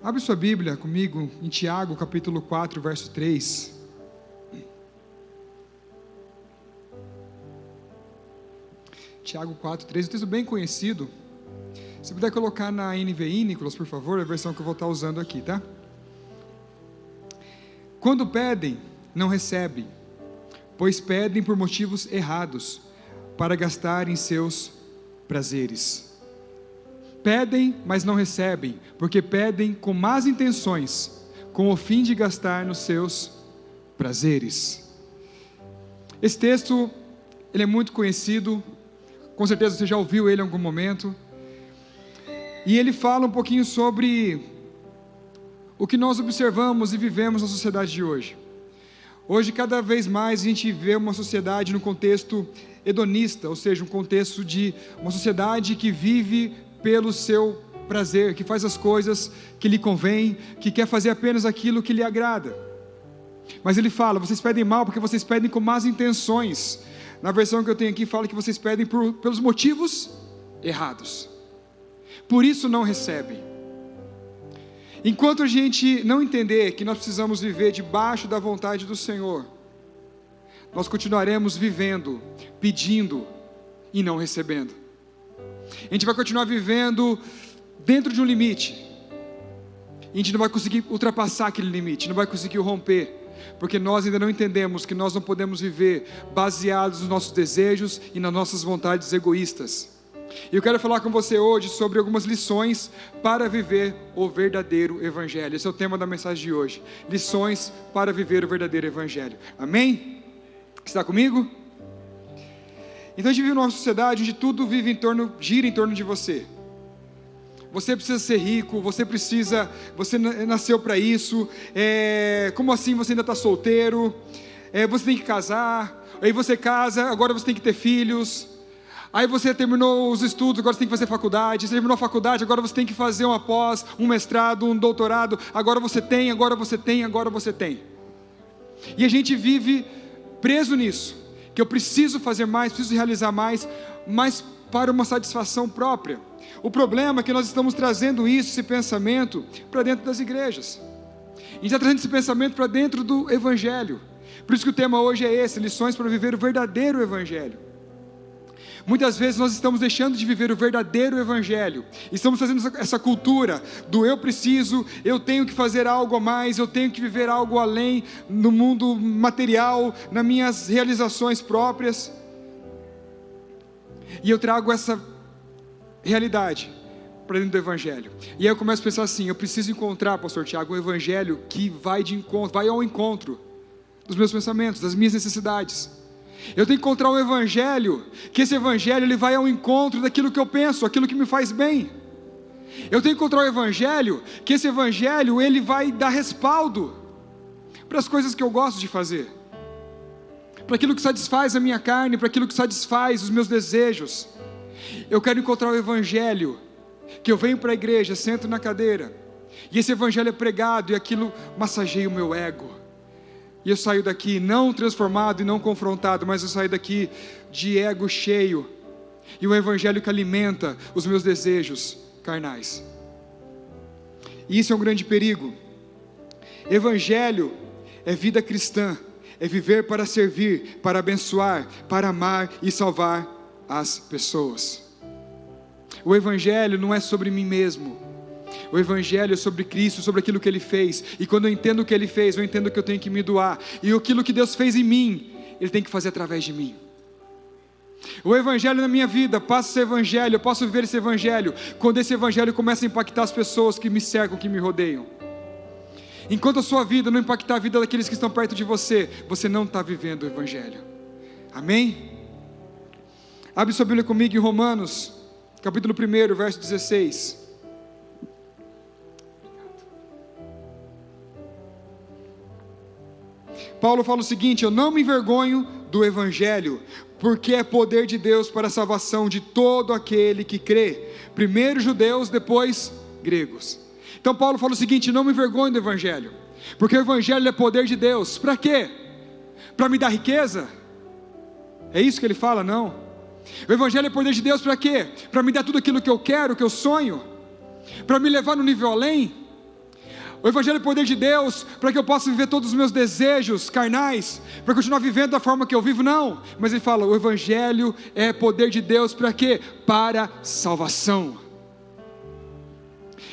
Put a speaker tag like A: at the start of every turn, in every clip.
A: Abre sua Bíblia comigo em Tiago, capítulo 4, verso 3. Tiago 4, 3, um texto bem conhecido. Se puder colocar na NVI, Nicolas, por favor, a versão que eu vou estar usando aqui, tá? Quando pedem, não recebem, pois pedem por motivos errados, para gastar em seus prazeres. Pedem, mas não recebem, porque pedem com más intenções, com o fim de gastar nos seus prazeres. Esse texto, ele é muito conhecido, com certeza você já ouviu ele em algum momento, e ele fala um pouquinho sobre o que nós observamos e vivemos na sociedade de hoje. Hoje, cada vez mais, a gente vê uma sociedade no contexto hedonista, ou seja, um contexto de uma sociedade que vive pelo seu prazer, que faz as coisas que lhe convém, que quer fazer apenas aquilo que lhe agrada. Mas ele fala, vocês pedem mal porque vocês pedem com más intenções. Na versão que eu tenho aqui, fala que vocês pedem pelos motivos errados. Por isso não recebem. Enquanto a gente não entender que nós precisamos viver debaixo da vontade do Senhor, nós continuaremos vivendo, pedindo e não recebendo. A gente vai continuar vivendo dentro de um limite, e a gente não vai conseguir ultrapassar aquele limite, não vai conseguir romper, porque nós ainda não entendemos que nós não podemos viver baseados nos nossos desejos e nas nossas vontades egoístas. E eu quero falar com você hoje sobre algumas lições para viver o verdadeiro Evangelho. Esse é o tema da mensagem de hoje, lições para viver o verdadeiro Evangelho. Amém? Está comigo? Então a gente vive numa sociedade onde tudo gira em torno de você. Você precisa ser rico, você nasceu para isso, como assim você ainda está solteiro? Você tem que casar, aí você casa, agora você tem que ter filhos. Aí você terminou os estudos, agora você tem que fazer faculdade. Você terminou a faculdade, agora você tem que fazer uma pós, um mestrado, um doutorado. Agora você tem. E a gente vive preso nisso, que eu preciso fazer mais, preciso realizar mais, mas para uma satisfação própria. O problema é que nós estamos trazendo esse pensamento para dentro das igrejas. A gente está trazendo esse pensamento para dentro do Evangelho. Por isso que o tema hoje é esse, lições para viver o verdadeiro Evangelho. Muitas vezes nós estamos deixando de viver o verdadeiro Evangelho, estamos fazendo essa cultura do eu preciso, eu tenho que fazer algo a mais, eu tenho que viver algo além no mundo material, nas minhas realizações próprias, e eu trago essa realidade para dentro do Evangelho, e aí eu começo a pensar assim, eu preciso encontrar, pastor Tiago, um Evangelho que vai ao encontro dos meus pensamentos, das minhas necessidades. Eu tenho que encontrar um Evangelho, que esse Evangelho ele vai ao encontro daquilo que eu penso, aquilo que me faz bem. Eu tenho que encontrar um Evangelho, que esse Evangelho ele vai dar respaldo para as coisas que eu gosto de fazer, para aquilo que satisfaz a minha carne, para aquilo que satisfaz os meus desejos. Eu quero encontrar o Evangelho, que eu venho para a igreja, sento na cadeira, e esse Evangelho é pregado, e aquilo massageia o meu ego. E eu saio daqui não transformado e não confrontado, mas eu saio daqui de ego cheio. E o Evangelho que alimenta os meus desejos carnais. E isso é um grande perigo. Evangelho é vida cristã, é viver para servir, para abençoar, para amar e salvar as pessoas. O Evangelho não é sobre mim mesmo. O Evangelho é sobre Cristo, sobre aquilo que Ele fez. E quando eu entendo o que Ele fez, eu entendo que eu tenho que me doar. E aquilo que Deus fez em mim, Ele tem que fazer através de mim. O Evangelho na minha vida passa a ser Evangelho, eu posso viver esse Evangelho quando esse Evangelho começa a impactar as pessoas que me cercam, que me rodeiam. Enquanto a sua vida não impactar a vida daqueles que estão perto de você, você não está vivendo o Evangelho. Amém? Abre sua Bíblia comigo em Romanos, capítulo 1, verso 16. Paulo fala o seguinte: eu não me envergonho do Evangelho, porque é poder de Deus para a salvação de todo aquele que crê, primeiro judeus, depois gregos. Então Paulo fala o seguinte: não me envergonho do Evangelho, porque o Evangelho é poder de Deus. Para quê? Para me dar riqueza? É isso que ele fala? Não. O Evangelho é poder de Deus para quê? Para me dar tudo aquilo que eu quero, que eu sonho, para me levar no nível além. O Evangelho é o poder de Deus para que eu possa viver todos os meus desejos carnais, para continuar vivendo da forma que eu vivo, não. Mas ele fala, o Evangelho é poder de Deus para quê? Para salvação.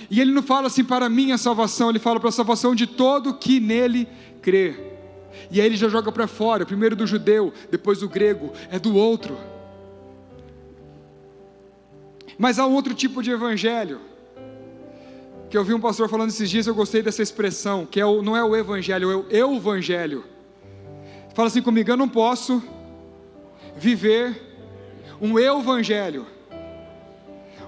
A: E ele não fala assim para a minha salvação, ele fala para a salvação de todo que nele crê. E aí ele já joga para fora, primeiro do judeu, depois do grego, é do outro. Mas há um outro tipo de evangelho, que eu vi um pastor falando esses dias, eu gostei dessa expressão, que não é o evangelho, é o eu-evangelho. Fala assim comigo, eu não posso viver um eu-evangelho.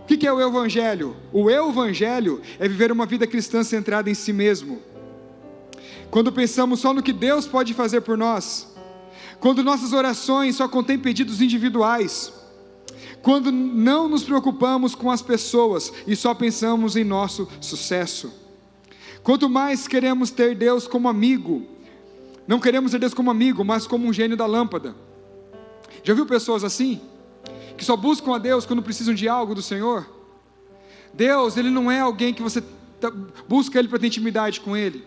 A: O que é o evangelho? O eu-evangelho é viver uma vida cristã centrada em si mesmo. Quando pensamos só no que Deus pode fazer por nós, quando nossas orações só contêm pedidos individuais, quando não nos preocupamos com as pessoas e só pensamos em nosso sucesso. Quanto mais queremos ter Deus como amigo, não queremos ter Deus como amigo, mas como um gênio da lâmpada. Já viu pessoas assim? Que só buscam a Deus quando precisam de algo do Senhor? Deus, Ele não é alguém que você busca Ele para ter intimidade com Ele.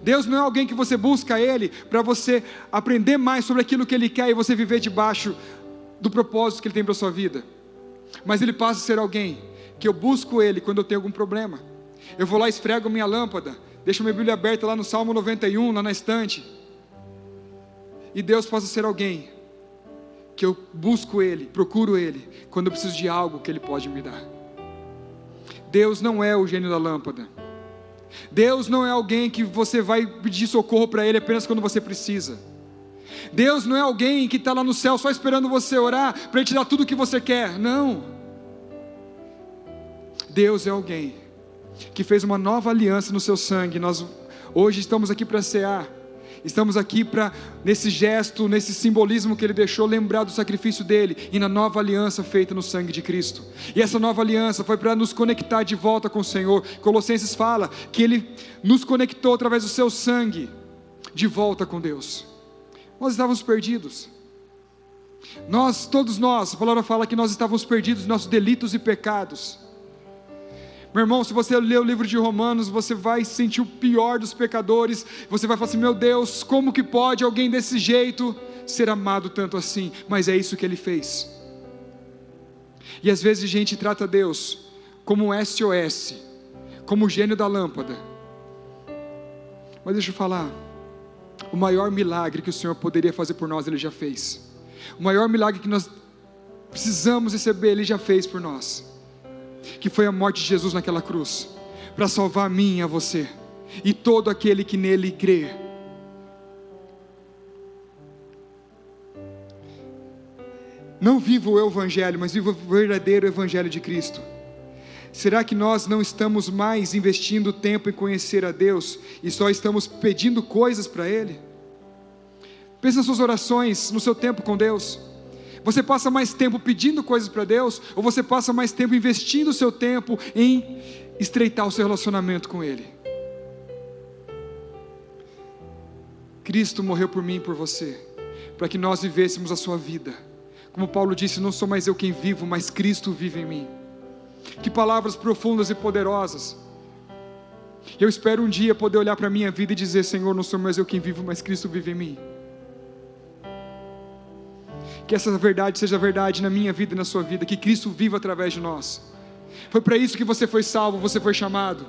A: Deus não é alguém que você busca Ele para você aprender mais sobre aquilo que Ele quer e você viver debaixo do propósito que Ele tem para a sua vida. Mas Ele passa a ser alguém que eu busco Ele quando eu tenho algum problema. Eu vou lá e esfrego minha lâmpada, deixo minha Bíblia aberta lá no Salmo 91, lá na estante. E Deus passa a ser alguém que eu busco Ele, procuro Ele, quando eu preciso de algo que Ele pode me dar. Deus não é o gênio da lâmpada. Deus não é alguém que você vai pedir socorro para Ele apenas quando você precisa. Deus não é alguém que está lá no céu só esperando você orar para Ele te dar tudo o que você quer, não. Deus é alguém que fez uma nova aliança no seu sangue. Nós hoje estamos aqui para cear, estamos aqui para, nesse gesto, nesse simbolismo que Ele deixou, lembrar do sacrifício dEle, e na nova aliança feita no sangue de Cristo. E essa nova aliança foi para nos conectar de volta com o Senhor. Colossenses fala que Ele nos conectou através do seu sangue, de volta com Deus. Nós estávamos perdidos, todos nós, a palavra fala que nós estávamos perdidos em nossos delitos e pecados. Meu irmão, se você ler o livro de Romanos, você vai sentir o pior dos pecadores, você vai falar assim, meu Deus, como que pode alguém desse jeito ser amado tanto assim? Mas é isso que Ele fez. E às vezes a gente trata Deus como um SOS, como o gênio da lâmpada. Mas deixa eu falar, o maior milagre que o Senhor poderia fazer por nós, Ele já fez. O maior milagre que nós precisamos receber, Ele já fez por nós, que foi a morte de Jesus naquela cruz, para salvar a mim e a você, e todo aquele que nele crê. Não vivo o Evangelho, mas vivo o verdadeiro Evangelho de Cristo. Será que nós não estamos mais investindo tempo em conhecer a Deus e só estamos pedindo coisas para Ele? Pense nas suas orações, no seu tempo com Deus. Você passa mais tempo pedindo coisas para Deus, ou você passa mais tempo investindo o seu tempo em estreitar o seu relacionamento com Ele? Cristo morreu por mim e por você, para que nós vivêssemos a sua vida. Como Paulo disse, não sou mais eu quem vivo, mas Cristo vive em mim. Que palavras profundas e poderosas. Eu espero um dia poder olhar para a minha vida e dizer, Senhor, não sou mais eu quem vivo, mas Cristo vive em mim. Que essa verdade seja verdade na minha vida e na sua vida, que Cristo viva através de nós. Foi para isso que você foi salvo, você foi chamado,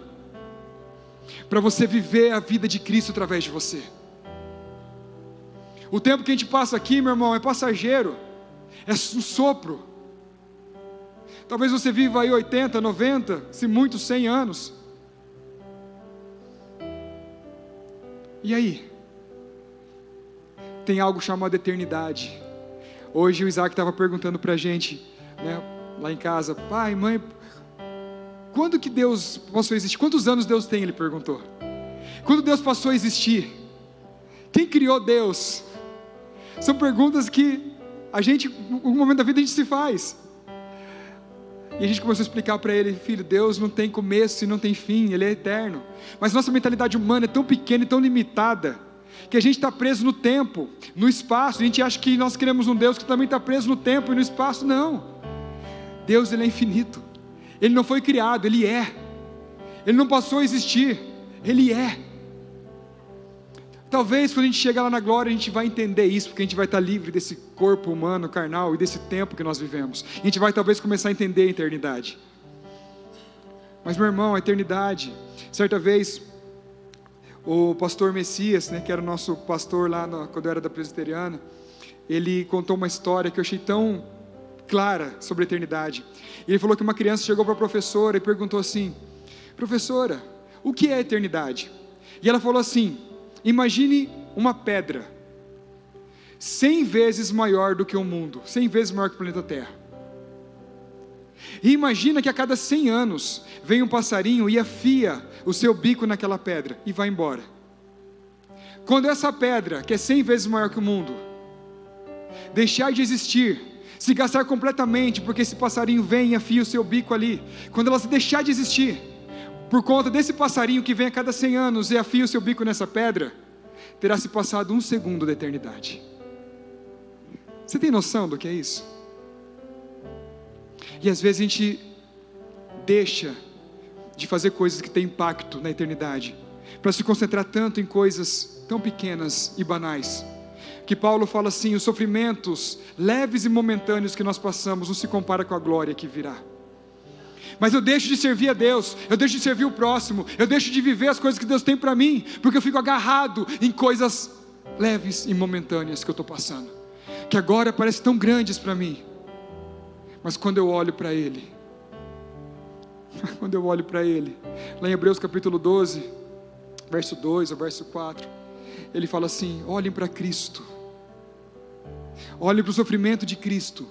A: para você viver a vida de Cristo através de você. O tempo que a gente passa aqui, meu irmão, é passageiro, é um sopro. Talvez você viva aí 80, 90, se muito 100 anos. E aí? Tem algo chamado eternidade. Hoje o Isaac estava perguntando para a gente, né, lá em casa, pai, mãe, quando que Deus passou a existir? Quantos anos Deus tem? Ele perguntou. Quando Deus passou a existir? Quem criou Deus? São perguntas que a gente, em algum momento da vida a gente se faz. E a gente começou a explicar para ele, filho, Deus não tem começo e não tem fim, Ele é eterno. Mas nossa mentalidade humana é tão pequena e tão limitada, que a gente está preso no tempo, no espaço. A gente acha que nós queremos um Deus que também está preso no tempo e no espaço. Não. Deus, Ele é infinito. Ele não foi criado, Ele é. Ele não passou a existir. Ele é. Talvez quando a gente chegar lá na glória a gente vai entender isso, porque a gente vai estar livre desse corpo humano, carnal, e desse tempo que nós vivemos. A gente vai talvez começar a entender a eternidade. Mas meu irmão, a eternidade, certa vez, o pastor Messias, que era o nosso pastor lá quando eu era da presbiteriana, ele contou uma história que eu achei tão clara sobre a eternidade. Ele falou que uma criança chegou para a professora e perguntou assim: professora, o que é a eternidade? E ela falou assim: imagine uma pedra 100 vezes maior do que o mundo, 100 vezes maior que o planeta Terra. E imagina que a cada 100 anos vem um passarinho e afia o seu bico naquela pedra e vai embora. Quando essa pedra, que é 100 vezes maior que o mundo, deixar de existir, se gastar completamente, porque esse passarinho vem e afia o seu bico ali, quando ela deixar de existir, por conta desse passarinho que vem a cada 100 anos e afia o seu bico nessa pedra, terá se passado 1 segundo da eternidade. Você tem noção do que é isso? E às vezes a gente deixa de fazer coisas que têm impacto na eternidade, para se concentrar tanto em coisas tão pequenas e banais, que Paulo fala assim: os sofrimentos leves e momentâneos que nós passamos não se compara com a glória que virá. Mas eu deixo de servir a Deus, eu deixo de servir o próximo, eu deixo de viver as coisas que Deus tem para mim, porque eu fico agarrado em coisas leves e momentâneas que eu estou passando, que agora parecem tão grandes para mim, mas quando eu olho para Ele, lá em Hebreus capítulo 12, verso 2 ou verso 4, ele fala assim: olhem para Cristo, olhem para o sofrimento de Cristo,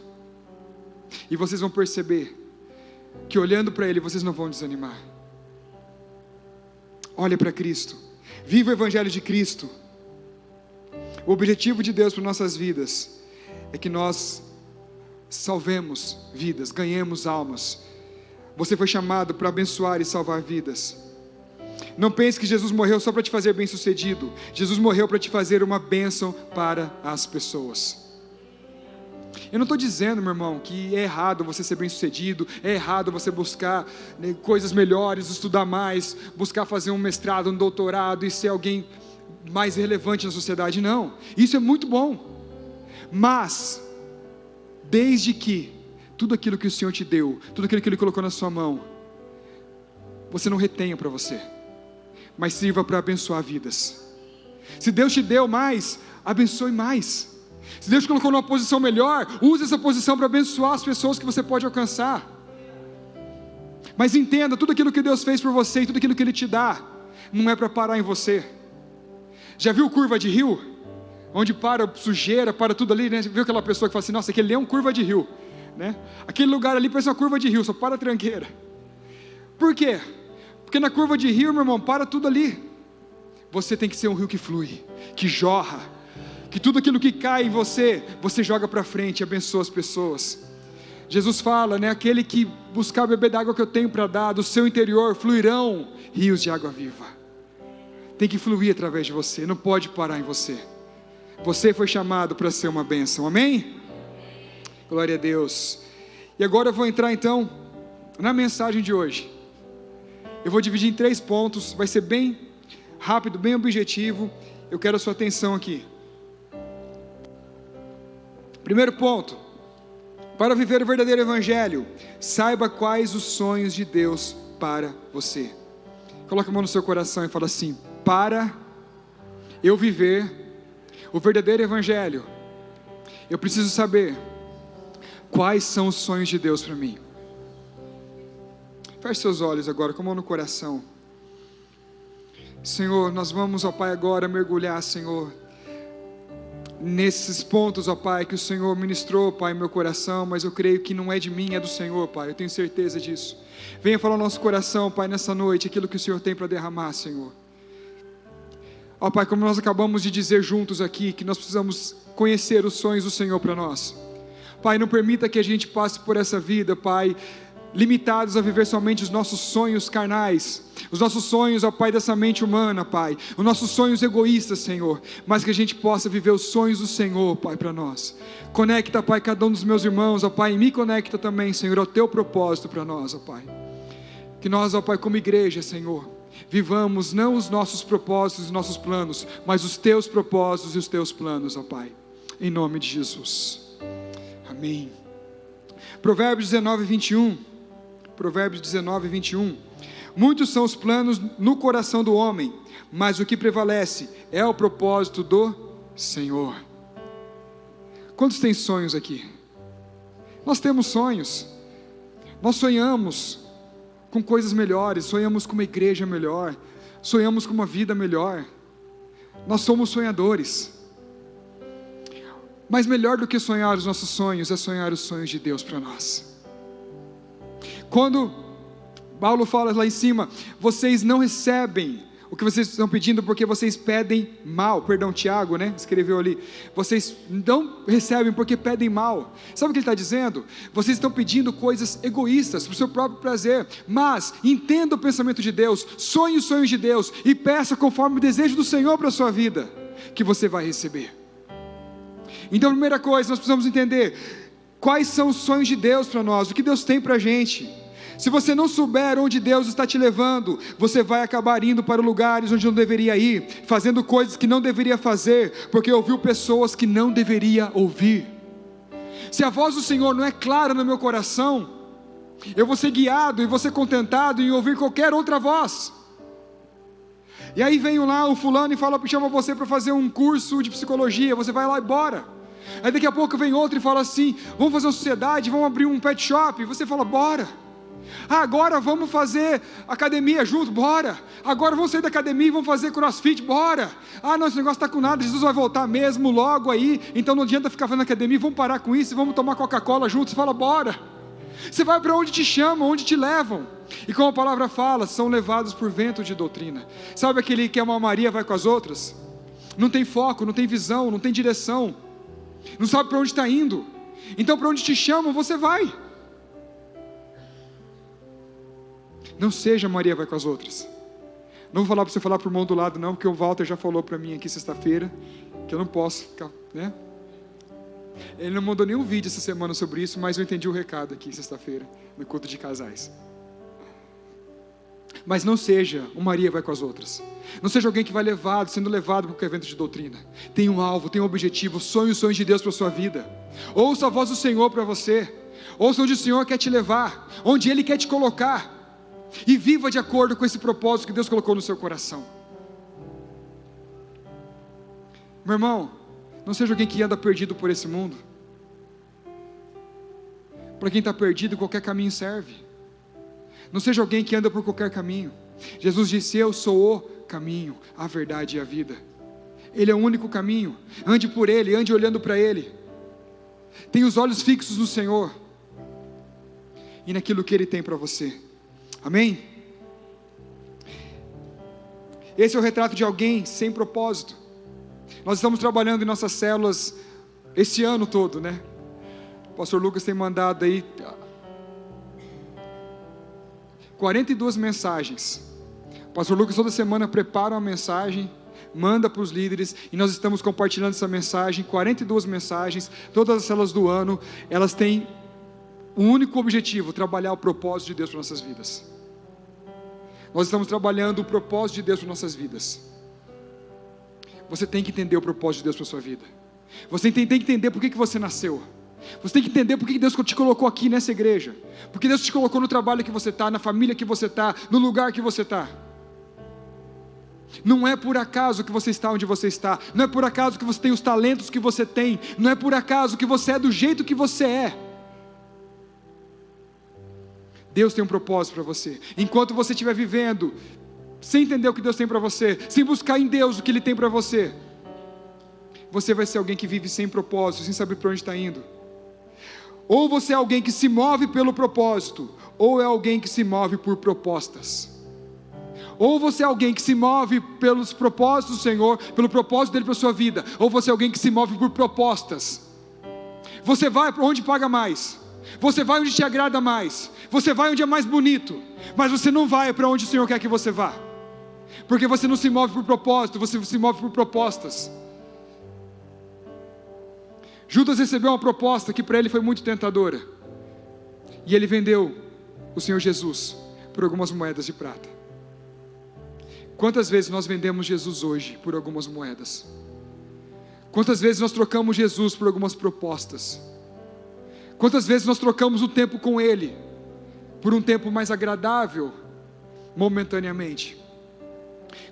A: e vocês vão perceber que olhando para Ele vocês não vão desanimar. Olha para Cristo, viva o Evangelho de Cristo. O objetivo de Deus para nossas vidas é que nós salvemos vidas, ganhemos almas. Você foi chamado para abençoar e salvar vidas. Não pense que Jesus morreu só para te fazer bem sucedido. Jesus morreu para te fazer uma bênção para as pessoas. Eu não estou dizendo, meu irmão, que é errado você ser bem sucedido, é errado você buscar coisas melhores, estudar mais, buscar fazer um mestrado, um doutorado e ser alguém mais relevante na sociedade. Não, isso é muito bom, mas desde que tudo aquilo que o Senhor te deu, tudo aquilo que Ele colocou na sua mão, você não retenha para você, mas sirva para abençoar vidas. Se Deus te deu mais, abençoe mais. Se Deus te colocou numa posição melhor, use essa posição para abençoar as pessoas que você pode alcançar. Mas entenda, tudo aquilo que Deus fez por você e tudo aquilo que Ele te dá, não é para parar em você. Já viu curva de rio? Onde para sujeira, para tudo ali, né? Viu aquela pessoa que fala assim: nossa, aquele é um curva de rio, né? Aquele lugar ali parece uma curva de rio, só para a tranqueira. Por quê? Porque na curva de rio, meu irmão, para tudo ali. Você tem que ser um rio que flui, que jorra, que tudo aquilo que cai em você, você joga para frente e abençoa as pessoas. Jesus fala, né? Aquele que buscar beber da água que eu tenho para dar, do seu interior fluirão rios de água viva. Tem que fluir através de você, não pode parar em você. Você foi chamado para ser uma bênção, amém? Glória a Deus. E agora eu vou entrar então na mensagem de hoje. Eu vou dividir em 3 pontos, vai ser bem rápido, bem objetivo. Eu quero a sua atenção aqui. Primeiro ponto: para viver o verdadeiro Evangelho, saiba quais os sonhos de Deus para você. Coloca a mão no seu coração e fala assim: para eu viver o verdadeiro Evangelho, eu preciso saber quais são os sonhos de Deus para mim. Feche seus olhos agora, com a mão no coração. Senhor, nós vamos, ó Pai, agora mergulhar, Senhor, nesses pontos, ó Pai, que o Senhor ministrou, Pai, no meu coração, mas eu creio que não é de mim, é do Senhor, Pai, eu tenho certeza disso. Venha falar no nosso coração, Pai, nessa noite, aquilo que o Senhor tem para derramar, Senhor. Ó Pai, como nós acabamos de dizer juntos aqui, que nós precisamos conhecer os sonhos do Senhor para nós. Pai, não permita que a gente passe por essa vida, Pai, limitados a viver somente os nossos sonhos carnais, os nossos sonhos, ó Pai, dessa mente humana, Pai, os nossos sonhos egoístas, Senhor, mas que a gente possa viver os sonhos do Senhor, Pai, para nós. Conecta, Pai, cada um dos meus irmãos, ó Pai, e me conecta também, Senhor, ao Teu propósito para nós, ó Pai. Que nós, ó Pai, como igreja, Senhor, Vivamos não os nossos propósitos e os nossos planos, mas os teus propósitos e os teus planos, ó Pai. Em nome de Jesus. Amém. Provérbios 19, 21. Provérbios 19, 21. Muitos são os planos no coração do homem, mas o que prevalece é o propósito do Senhor. Quantos têm sonhos aqui? Nós temos sonhos. Nós sonhamos com coisas melhores, sonhamos com uma igreja melhor, sonhamos com uma vida melhor. Nós somos sonhadores. Mas melhor do que sonhar os nossos sonhos é sonhar os sonhos de Deus para nós. Quando Paulo fala lá em cima, vocês não recebem o que vocês estão pedindo porque vocês pedem mal. Perdão, Tiago, né? Escreveu ali. Vocês não recebem porque pedem mal. Sabe o que ele está dizendo? Vocês estão pedindo coisas egoístas para o seu próprio prazer. Mas entenda o pensamento de Deus, sonhe os sonhos de Deus e peça conforme o desejo do Senhor para a sua vida, que você vai receber. Então, a primeira coisa, nós precisamos entender quais são os sonhos de Deus para nós, o que Deus tem para a gente. Se você não souber onde Deus está te levando, você vai acabar indo para lugares onde não deveria ir, fazendo coisas que não deveria fazer, porque ouviu pessoas que não deveria ouvir. Se a voz do Senhor não é clara no meu coração, eu vou ser guiado e vou ser contentado em ouvir qualquer outra voz. E aí vem lá o fulano e chama você para fazer um curso de psicologia, você vai lá e bora. Aí daqui a pouco vem outro e fala assim, vamos fazer uma sociedade, vamos abrir um pet shop, e você fala, bora. Agora vamos fazer academia junto, bora. Agora vamos sair da academia e vamos fazer crossfit, bora. Não, esse negócio está com nada, Jesus vai voltar mesmo logo aí, então não adianta ficar fazendo academia, vamos parar com isso, vamos tomar Coca-Cola juntos. Você fala, bora. Você vai para onde te chamam, onde te levam. E como a palavra fala, são levados por vento de doutrina. Sabe aquele que é uma Maria vai com as outras? Não tem foco, não tem visão, não tem direção, não sabe para onde está indo. Então para onde te chamam, você vai. Não seja Maria vai com as outras. Não vou falar para você falar para o irmão do lado não, porque o Walter já falou para mim aqui sexta-feira, que eu não posso ficar, né? Ele não mandou nenhum vídeo essa semana sobre isso, mas eu entendi o recado aqui sexta-feira, no culto de casais. Mas não seja um Maria vai com as outras. Não seja alguém que vai sendo levado para qualquer evento de doutrina. Tem um alvo, tem um objetivo, sonhe os sonhos de Deus para a sua vida. Ouça a voz do Senhor para você. Ouça onde o Senhor quer te levar, onde Ele quer te colocar. E viva de acordo com esse propósito que Deus colocou no seu coração. Meu irmão, não seja alguém que anda perdido por esse mundo. Para quem está perdido, qualquer caminho serve. Não seja alguém que anda por qualquer caminho. Jesus disse, eu sou o caminho, a verdade e a vida. Ele é o único caminho. Ande por Ele, ande olhando para Ele. Tenha os olhos fixos no Senhor e naquilo que Ele tem para você. Amém? Esse é o retrato de alguém sem propósito. Nós estamos trabalhando em nossas células esse ano todo, né? O pastor Lucas tem mandado aí 42 mensagens. O pastor Lucas toda semana prepara uma mensagem, manda para os líderes, e nós estamos compartilhando essa mensagem, 42 mensagens, todas as células do ano, elas têm um único objetivo, trabalhar o propósito de Deus para nossas vidas. Nós estamos trabalhando o propósito de Deus para nossas vidas. Você tem que entender o propósito de Deus para a sua vida. Você tem que entender por que você nasceu. Você tem que entender por que Deus te colocou aqui nessa igreja. Porque Deus te colocou no trabalho que você está, na família que você está, no lugar que você está. Não é por acaso que você está onde você está. Não é por acaso que você tem os talentos que você tem. Não é por acaso que você é do jeito que você é. Deus tem um propósito para você. Enquanto você estiver vivendo sem entender o que Deus tem para você, sem buscar em Deus o que Ele tem para você, você vai ser alguém que vive sem propósito, sem saber para onde está indo. Ou você é alguém que se move pelo propósito, ou é alguém que se move por propostas. Ou você é alguém que se move pelos propósitos do Senhor, pelo propósito dEle para a sua vida, ou você é alguém que se move por propostas. Você vai para onde paga mais, você vai onde te agrada mais, você vai onde é mais bonito, mas você não vai para onde o Senhor quer que você vá, porque você não se move por propósito, você se move por propostas. Judas recebeu uma proposta que para ele foi muito tentadora, e ele vendeu o Senhor Jesus por algumas moedas de prata. Quantas vezes nós vendemos Jesus hoje por algumas moedas? Quantas vezes nós trocamos Jesus por algumas propostas? Quantas vezes nós trocamos o tempo com Ele por um tempo mais agradável, momentaneamente?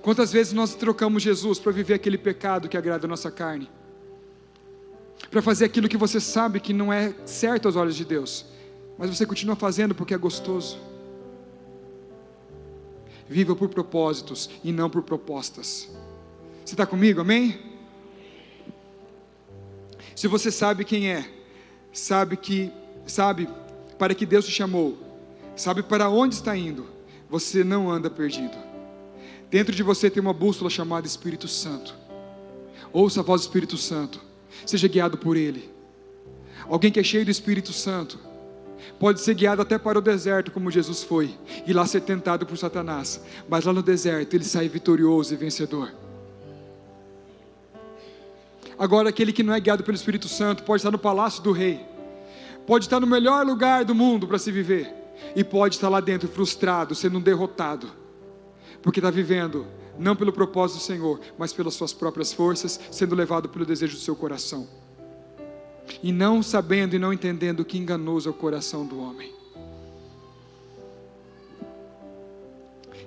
A: Quantas vezes nós trocamos Jesus para viver aquele pecado que agrada a nossa carne? Para fazer aquilo que você sabe que não é certo aos olhos de Deus, mas você continua fazendo porque é gostoso. Viva por propósitos e não por propostas. Você está comigo, amém? Se você sabe quem é, sabe para que Deus te chamou, sabe para onde está indo, você não anda perdido. Dentro de você tem uma bússola chamada Espírito Santo. Ouça a voz do Espírito Santo, seja guiado por Ele. Alguém que é cheio do Espírito Santo pode ser guiado até para o deserto, como Jesus foi, e lá ser tentado por Satanás, mas lá no deserto ele sai vitorioso e vencedor. Agora, aquele que não é guiado pelo Espírito Santo pode estar no palácio do rei, pode estar no melhor lugar do mundo para se viver, e pode estar lá dentro frustrado, sendo um derrotado, porque está vivendo não pelo propósito do Senhor, mas pelas suas próprias forças, sendo levado pelo desejo do seu coração, e não sabendo e não entendendo que enganoso é o coração do homem.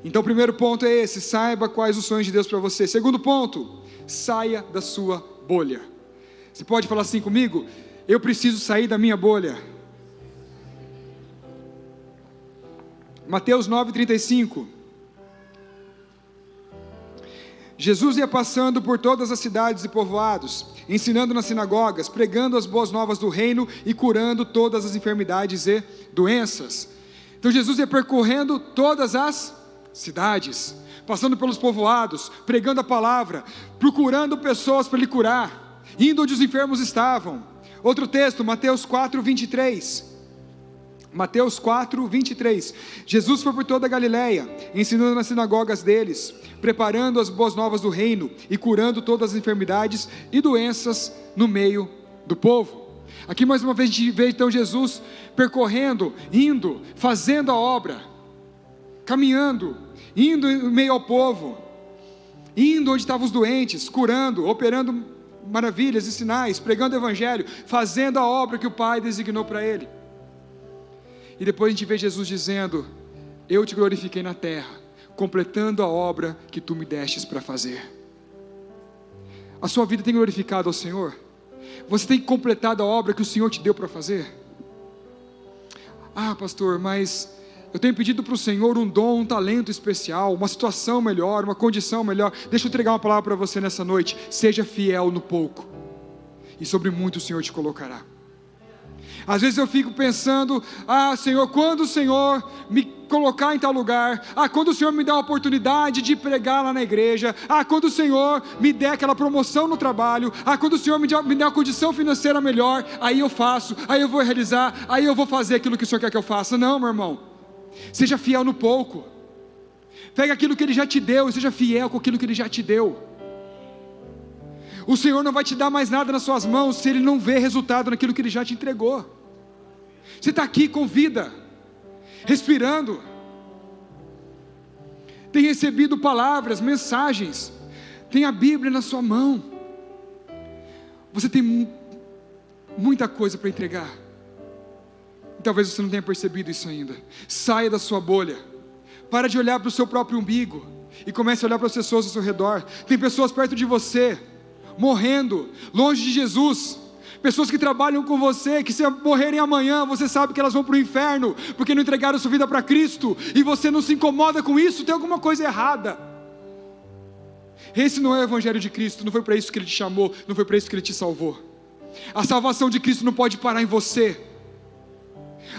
A: Então o primeiro ponto é esse: saiba quais os sonhos de Deus para você. Segundo ponto, saia da sua bolha. Você pode falar assim comigo? Eu preciso sair da minha bolha. Mateus 9:35. Jesus ia passando por todas as cidades e povoados, ensinando nas sinagogas, pregando as boas novas do reino e curando todas as enfermidades e doenças. Então Jesus ia percorrendo todas as cidades, passando pelos povoados, pregando a palavra, procurando pessoas para lhe curar, indo onde os enfermos estavam. Outro texto, Mateus 4:23. Mateus 4:23. Jesus foi por toda a Galileia, ensinando nas sinagogas deles, preparando as boas novas do reino e curando todas as enfermidades e doenças no meio do povo. Aqui mais uma vez a gente vê então Jesus percorrendo, indo, fazendo a obra, caminhando, indo em meio ao povo, indo onde estavam os doentes, curando, operando maravilhas e sinais, pregando o evangelho, fazendo a obra que o Pai designou para ele. E depois a gente vê Jesus dizendo: eu te glorifiquei na terra, completando a obra que tu me destes para fazer. A sua vida tem glorificado ao Senhor? Você tem completado a obra que o Senhor te deu para fazer? Ah, pastor, mas eu tenho pedido para o Senhor um dom, um talento especial, uma situação melhor, uma condição melhor. Deixa eu entregar uma palavra para você nessa noite: seja fiel no pouco, e sobre muito o Senhor te colocará. Às vezes eu fico pensando: ah, Senhor, quando o Senhor me colocar em tal lugar, quando o Senhor me der a oportunidade de pregar lá na igreja, quando o Senhor me der aquela promoção no trabalho, quando o Senhor me der uma condição financeira melhor, aí eu faço, aí eu vou realizar, aí eu vou fazer aquilo que o Senhor quer que eu faça. Não, meu irmão, seja fiel no pouco. Pega aquilo que Ele já te deu e seja fiel com aquilo que Ele já te deu. O Senhor não vai te dar mais nada nas suas mãos se Ele não vê resultado naquilo que Ele já te entregou. Você está aqui com vida, respirando, tem recebido palavras, mensagens, tem a Bíblia na sua mão. Você tem muita coisa para entregar. E talvez você não tenha percebido isso ainda. Saia da sua bolha. Para de olhar para o seu próprio umbigo e comece a olhar para as pessoas ao seu redor. Tem pessoas perto de você morrendo, longe de Jesus. Pessoas que trabalham com você, que se morrerem amanhã, você sabe que elas vão para o inferno, porque não entregaram sua vida para Cristo, e você não se incomoda com isso. Tem alguma coisa errada. Esse não é o evangelho de Cristo. Não foi para isso que Ele te chamou, não foi para isso que Ele te salvou. A salvação de Cristo não pode parar em você.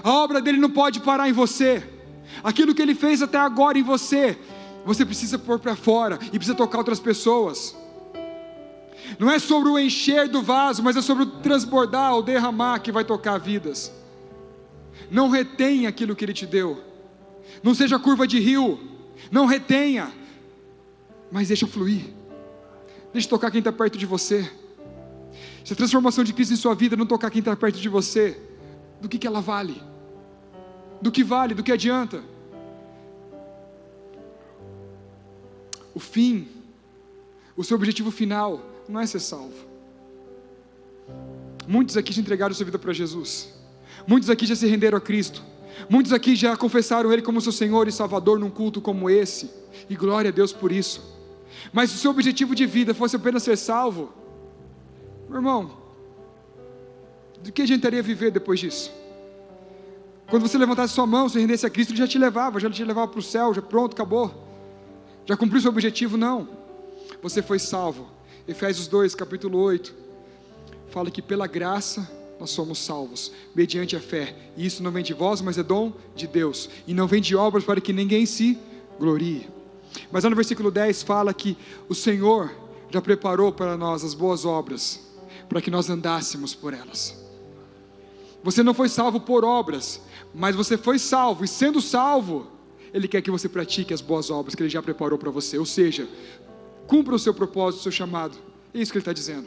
A: A obra dele não pode parar em você. Aquilo que Ele fez até agora em você, você precisa pôr para fora, e precisa tocar outras pessoas. Não é sobre o encher do vaso, mas é sobre o transbordar, o derramar, que vai tocar vidas. Não retenha aquilo que Ele te deu. Não seja curva de rio. Não retenha, mas deixa fluir. Deixa tocar quem está perto de você. Se a transformação de Cristo em sua vida não tocar quem está perto de você, do que ela vale? Do que vale? Do que adianta? O fim, o seu objetivo final não é ser salvo. Muitos aqui já entregaram sua vida para Jesus. Muitos aqui já se renderam a Cristo. Muitos aqui já confessaram Ele como seu Senhor e Salvador num culto como esse. E glória a Deus por isso. Mas se o seu objetivo de vida fosse apenas ser salvo, meu irmão, do que adiantaria viver depois disso? Quando você levantasse sua mão, se rendesse a Cristo, Ele já te levava para o céu, já pronto, acabou. Já cumpriu seu objetivo? Não. Você foi salvo. Efésios 2, capítulo 8, fala que pela graça nós somos salvos, mediante a fé. E isso não vem de vós, mas é dom de Deus. E não vem de obras para que ninguém se glorie. Mas lá no versículo 10 fala que o Senhor já preparou para nós as boas obras, para que nós andássemos por elas. Você não foi salvo por obras, mas você foi salvo, e sendo salvo, Ele quer que você pratique as boas obras que Ele já preparou para você, ou seja, cumpra o seu propósito, o seu chamado. É isso que Ele está dizendo.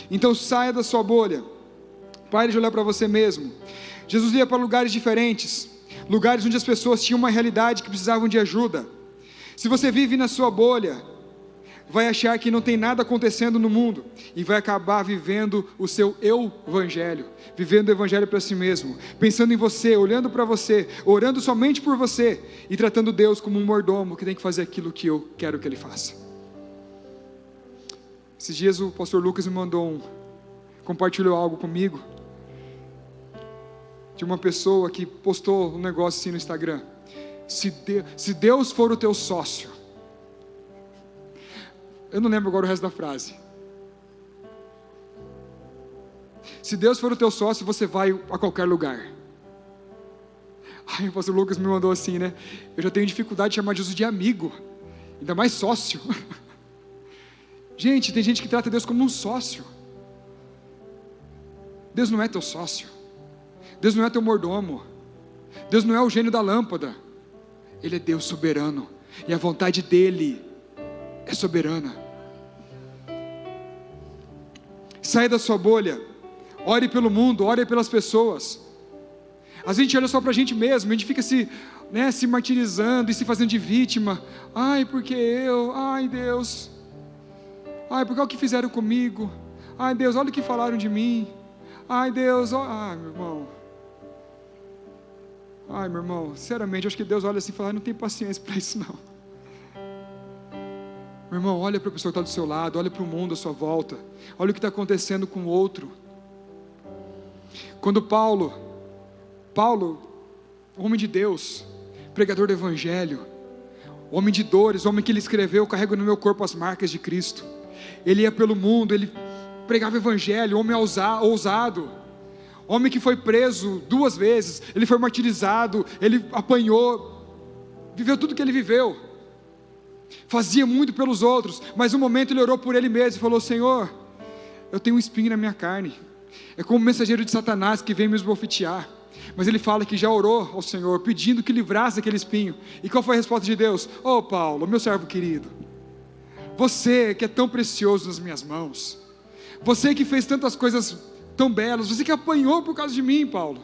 A: Então saia da sua bolha, pare de olhar para você mesmo. Jesus ia para lugares diferentes, lugares onde as pessoas tinham uma realidade que precisavam de ajuda. Se você vive na sua bolha, vai achar que não tem nada acontecendo no mundo, e vai acabar vivendo o seu eu-evangelho, vivendo o evangelho para si mesmo, pensando em você, olhando para você, orando somente por você, e tratando Deus como um mordomo que tem que fazer aquilo que eu quero que Ele faça. Esses dias o pastor Lucas me compartilhou algo comigo, de uma pessoa que postou um negócio assim no Instagram: se Deus for o teu sócio, eu não lembro agora o resto da frase. Se Deus for o teu sócio, você vai a qualquer lugar. Aí o pastor Lucas me mandou assim, né? Eu já tenho dificuldade de chamar Jesus de amigo, ainda mais sócio. Gente, tem gente que trata Deus como um sócio. Deus não é teu sócio. Deus não é teu mordomo. Deus não é o gênio da lâmpada. Ele é Deus soberano, e a vontade dEle é soberana. Saia da sua bolha, ore pelo mundo, ore pelas pessoas. Às vezes a gente olha só para a gente mesmo, a gente fica se martirizando e se fazendo de vítima. Ai, porque eu, ai Deus, ai, porque olha o que fizeram comigo, ai Deus, olha o que falaram de mim, ai Deus, ai meu irmão, sinceramente, acho que Deus olha assim e fala: não tem paciência para isso não. Meu irmão, olha para a pessoa que está do seu lado, olha para o mundo à sua volta, olha o que está acontecendo com o outro. Quando Paulo, homem de Deus, pregador do Evangelho, homem de dores, homem que ele escreveu: carrego no meu corpo as marcas de Cristo. Ele ia pelo mundo, ele pregava o Evangelho, homem ousado, homem que foi preso 2 vezes, ele foi martirizado, ele apanhou, viveu tudo que ele viveu. Fazia muito pelos outros, mas um momento ele orou por ele mesmo e falou: Senhor, eu tenho um espinho na minha carne. É como um mensageiro de Satanás que vem me esbofetear. Mas ele fala que já orou ao Senhor, pedindo que livrasse aquele espinho. E qual foi a resposta de Deus? Paulo, meu servo querido, você que é tão precioso nas minhas mãos, você que fez tantas coisas tão belas, você que apanhou por causa de mim, Paulo,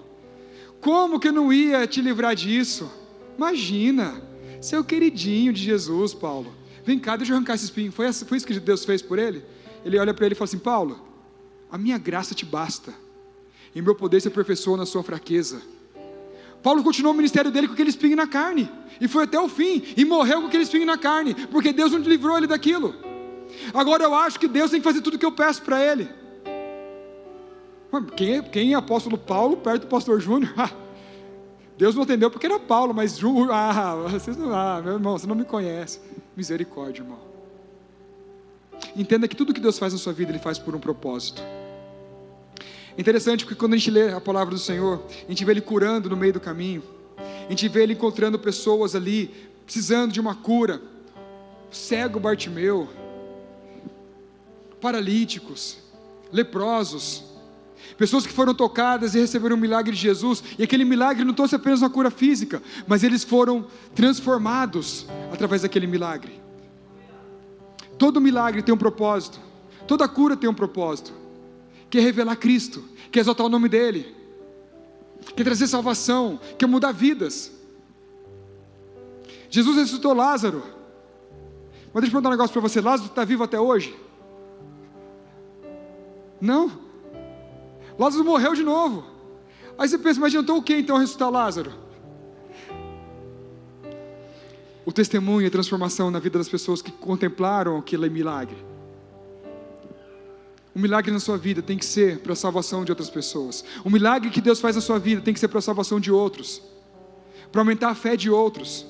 A: como que eu não ia te livrar disso? Imagina, seu queridinho de Jesus, Paulo, vem cá, deixa eu arrancar esse espinho. Foi isso que Deus fez por ele? Ele olha para ele e fala assim: Paulo, a minha graça te basta, e meu poder se aperfeiçoa na sua fraqueza. Paulo continuou o ministério dele com aquele espinho na carne, e foi até o fim, e morreu com aquele espinho na carne, porque Deus não livrou ele daquilo. Agora eu acho que Deus tem que fazer tudo o que eu peço para ele. Quem é apóstolo Paulo perto do pastor Júnior? Deus não atendeu porque era Paulo, mas meu irmão, você não me conhece. Misericórdia, irmão. Entenda que tudo que Deus faz na sua vida, Ele faz por um propósito. Interessante porque quando a gente lê a palavra do Senhor, a gente vê Ele curando no meio do caminho, a gente vê Ele encontrando pessoas ali, precisando de uma cura, cego Bartimeu, paralíticos, leprosos, pessoas que foram tocadas e receberam um milagre de Jesus, e aquele milagre não trouxe apenas uma cura física, mas eles foram transformados através daquele milagre. Todo milagre tem um propósito, toda cura tem um propósito, que é revelar Cristo, que é exaltar o nome dEle, que é trazer salvação, que é mudar vidas. Jesus ressuscitou Lázaro, Mas deixa eu perguntar um negócio para você: Lázaro está vivo até hoje? Não. Lázaro morreu de novo. Aí você pensa, mas adiantou o que então ressuscitar Lázaro? O testemunho e a transformação na vida das pessoas que contemplaram aquele milagre. O milagre na sua vida tem que ser para a salvação de outras pessoas. O milagre que Deus faz na sua vida tem que ser para a salvação de outros, para aumentar a fé de outros.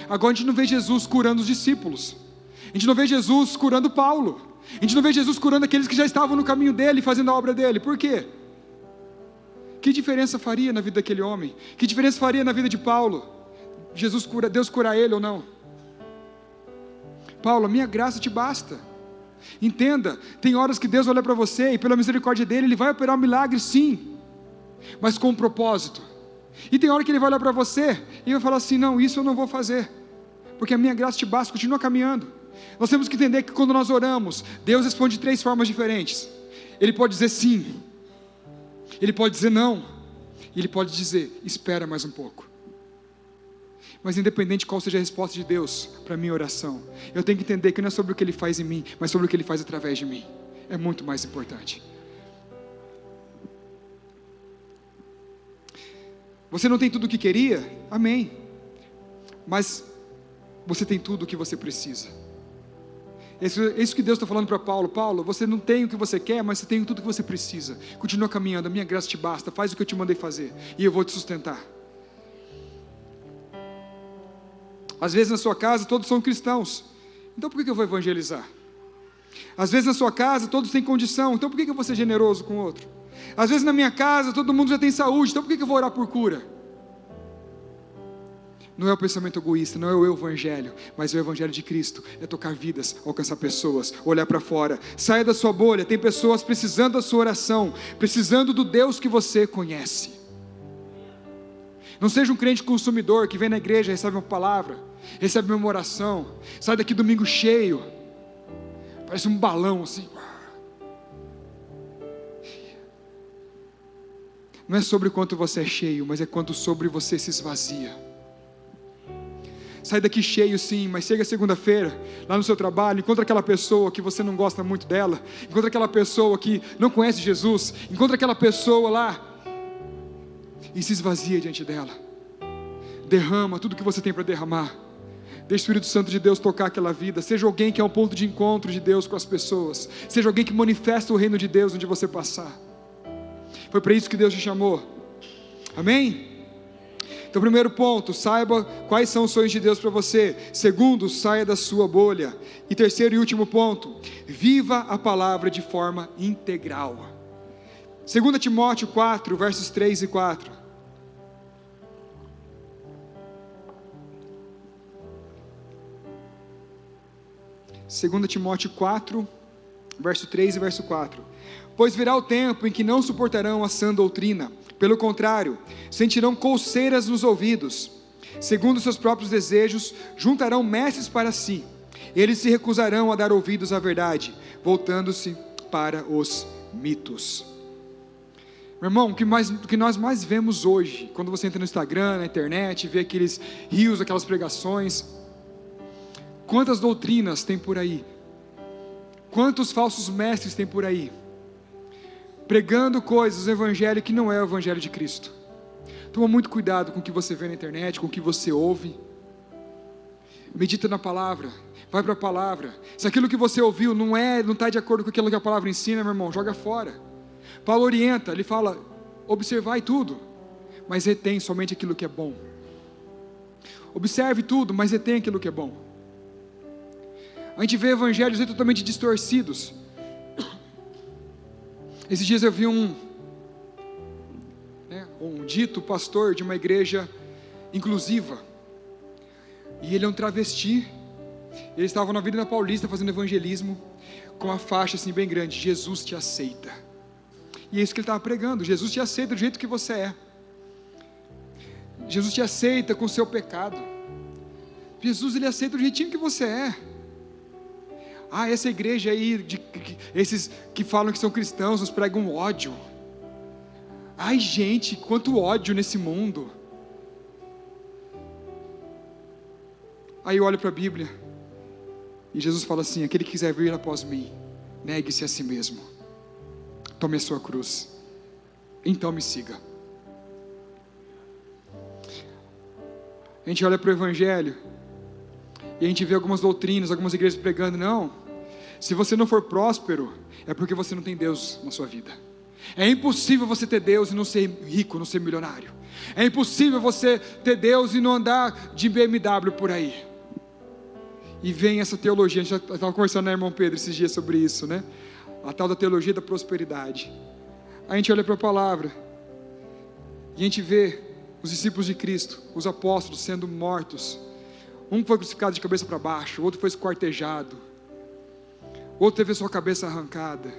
A: Agora a gente não vê Jesus curando os discípulos, a gente não vê Jesus curando Paulo, a gente não vê Jesus curando aqueles que já estavam no caminho dele, fazendo a obra dele. Por quê? Que diferença faria na vida daquele homem? Que diferença faria na vida de Paulo? Deus curar ele ou não? Paulo, a minha graça te basta. Entenda, tem horas que Deus olha para você e pela misericórdia dele, Ele vai operar um milagre sim, mas com um propósito. E tem hora que Ele vai olhar para você e vai falar assim: não, isso eu não vou fazer, porque a minha graça te basta. Continua caminhando. Nós temos que entender que quando nós oramos, Deus responde de 3 formas diferentes. Ele pode dizer sim, Ele pode dizer não, e Ele pode dizer: espera mais um pouco. Mas independente de qual seja a resposta de Deus para a minha oração, eu tenho que entender que não é sobre o que Ele faz em mim, mas sobre o que Ele faz através de mim. É muito mais importante. Você não tem tudo o que queria? Amém. Mas você tem tudo o que você precisa. É isso que Deus está falando para Paulo. Paulo, você não tem o que você quer, mas você tem tudo o que você precisa. Continua caminhando, a minha graça te basta. Faz o que eu te mandei fazer e eu vou te sustentar. Às vezes na sua casa todos são cristãos, então por que eu vou evangelizar? Às vezes na sua casa todos têm condição, então por que eu vou ser generoso com o outro? Às vezes na minha casa todo mundo já tem saúde, então por que eu vou orar por cura? Não é o pensamento egoísta, não é o evangelho, mas é o evangelho de Cristo. É tocar vidas, alcançar pessoas, olhar para fora. Saia da sua bolha, tem pessoas precisando da sua oração, precisando do Deus que você conhece. Não seja um crente consumidor que vem na igreja, recebe uma palavra, recebe uma oração, sai daqui domingo cheio, parece um balão assim. Não é sobre quanto você é cheio, mas é quanto sobre você se esvazia. Sai daqui cheio sim, mas chega segunda-feira, lá no seu trabalho, encontra aquela pessoa que você não gosta muito dela, encontra aquela pessoa que não conhece Jesus, encontra aquela pessoa lá, e se esvazia diante dela. Derrama tudo que você tem para derramar. Deixe o Espírito Santo de Deus tocar aquela vida. Seja alguém que é um ponto de encontro de Deus com as pessoas. Seja alguém que manifesta o reino de Deus onde você passar. Foi para isso que Deus te chamou. Amém? Então, primeiro ponto, saiba quais são os sonhos de Deus para você. Segundo, saia da sua bolha. E terceiro e último ponto, viva a palavra de forma integral. 2 Timóteo 4, versos 3 e 4. 2 Timóteo 4, verso 3 e verso 4. Pois virá o tempo em que não suportarão a sã doutrina, pelo contrário, sentirão coceiras nos ouvidos, segundo seus próprios desejos, juntarão mestres para si, eles se recusarão a dar ouvidos à verdade, voltando-se para os mitos. Meu irmão, o que nós mais vemos hoje, quando você entra no Instagram, na internet, vê aqueles rios, aquelas pregações, quantas doutrinas tem por aí? Quantos falsos mestres tem por aí? Pregando coisas, o evangelho que não é o evangelho de Cristo. Toma muito cuidado com o que você vê na internet, com o que você ouve. Medita na palavra, vai para a palavra. Se aquilo que você ouviu não está de acordo com aquilo que a palavra ensina, meu irmão, joga fora. Paulo orienta, ele fala: observai tudo, mas retém somente aquilo que é bom. Observe tudo, mas retém aquilo que é bom. A gente vê evangelhos aí totalmente distorcidos. Esses dias eu vi um dito pastor de uma igreja inclusiva, e ele é um travesti. Ele estava na Avenida Paulista fazendo evangelismo, com uma faixa assim bem grande: Jesus te aceita. E é isso que ele estava pregando: Jesus te aceita do jeito que você é. Jesus te aceita com o seu pecado. Jesus, ele aceita do jeitinho que você é. Essa igreja aí, esses que falam que são cristãos, nos pregam ódio. Ai gente, quanto ódio nesse mundo. Aí eu olho para a Bíblia, E Jesus fala assim: aquele que quiser vir após mim, negue-se a si mesmo, tome a sua cruz, então me siga. A gente olha para o Evangelho e a gente vê algumas doutrinas, algumas igrejas pregando: não, se você não for próspero, é porque você não tem Deus na sua vida. É impossível você ter Deus e não ser rico, não ser milionário. É impossível você ter Deus e não andar de BMW por aí. E vem essa teologia, a gente já estava conversando, né, irmão Pedro, esses dias sobre isso, né? A tal da teologia da prosperidade. A gente olha para a palavra e a gente vê os discípulos de Cristo, os apóstolos sendo mortos. Um foi crucificado de cabeça para baixo, o outro foi esquartejado, o outro teve a sua cabeça arrancada,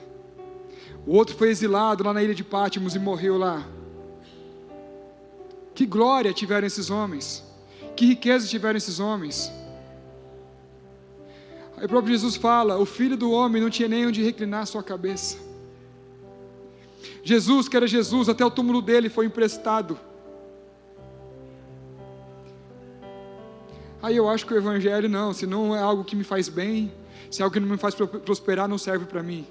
A: o outro foi exilado lá na ilha de Pátimos e morreu lá. Que glória tiveram esses homens, que riqueza tiveram esses homens. Aí o próprio Jesus fala: o Filho do Homem não tinha nem onde reclinar a sua cabeça. Jesus, que era Jesus, até o túmulo dele foi emprestado. Aí eu acho que o Evangelho não, se não é algo que me faz bem, se é algo que não me faz prosperar, não serve para mim.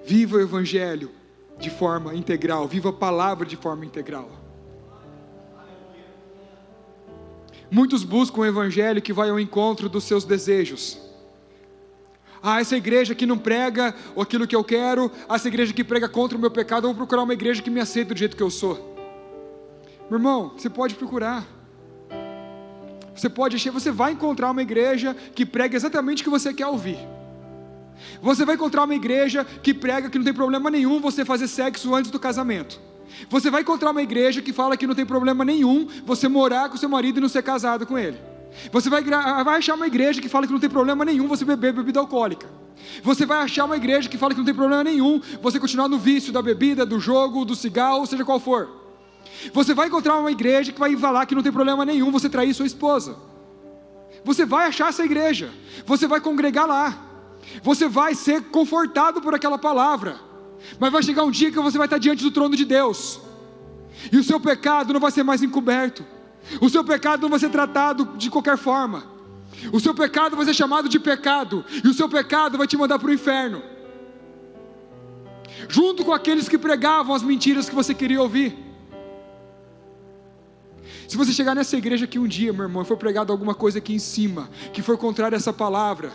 A: Viva o Evangelho de forma integral, viva a palavra de forma integral. Muitos buscam o Evangelho que vai ao encontro dos seus desejos. Essa igreja que não prega aquilo que eu quero, essa igreja que prega contra o meu pecado, eu vou procurar uma igreja que me aceita do jeito que eu sou. Meu irmão, você pode procurar. Você vai encontrar uma igreja que prega exatamente o que você quer ouvir. Você vai encontrar uma igreja que prega que não tem problema nenhum você fazer sexo antes do casamento. Você vai encontrar uma igreja que fala que não tem problema nenhum você morar com seu marido e não ser casado com ele. Você vai achar uma igreja que fala que não tem problema nenhum você beber bebida alcoólica. Você vai achar uma igreja que fala que não tem problema nenhum você continuar no vício da bebida, do jogo, do cigarro, seja qual for. Você vai encontrar uma igreja que vai falar que não tem problema nenhum você trair sua esposa. Você vai achar essa igreja, você vai congregar lá, você vai ser confortado por aquela palavra, mas vai chegar um dia que você vai estar diante do trono de Deus, e o seu pecado não vai ser mais encoberto, o seu pecado não vai ser tratado de qualquer forma, o seu pecado vai ser chamado de pecado, e o seu pecado vai te mandar para o inferno, junto com aqueles que pregavam as mentiras que você queria ouvir. Se você chegar nessa igreja aqui um dia, meu irmão, e for pregado alguma coisa aqui em cima, que for contrária a essa palavra,